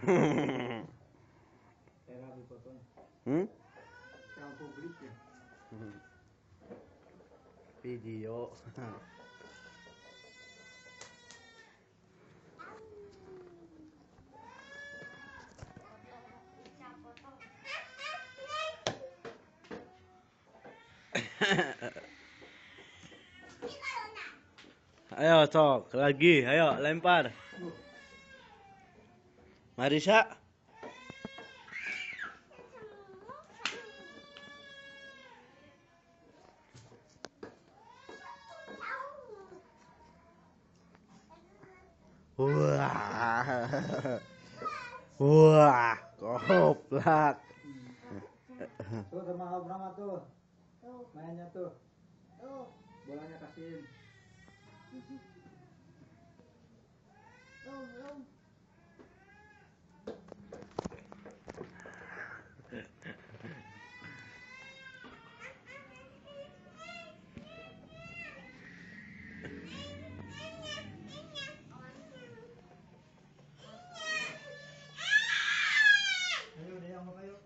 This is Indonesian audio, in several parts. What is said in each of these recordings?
Era dipotong. Yang publik ya. Video. Ayo sok lagi, ayo lempar. Marisa. Wah. Wah, goblok. Tuh sama Abraham tuh. Mainnya tuh. Bolanya kasihin. Ayo deh yang mau yuk.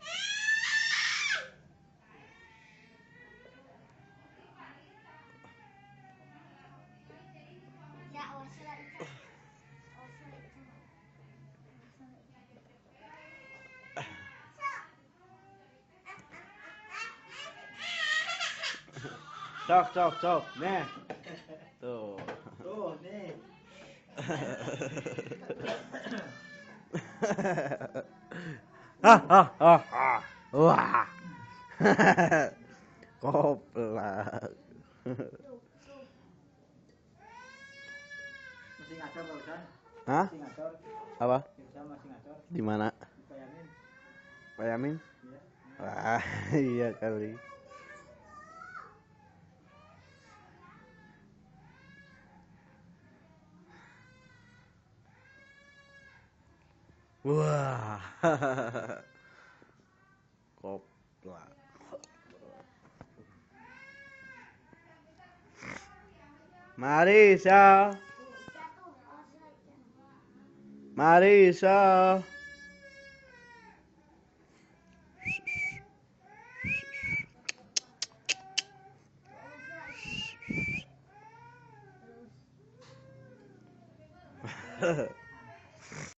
Sok, nih. Tuh. Tuh nih. Wah. Goblok. Masih ngacor barusan. Hah? Masih ngacor. Apa? Masih ngacor. Di mana? Payamin. Payamin? Iya. Wah, iya kali. Wah. Goblok. Marisa. Marisa.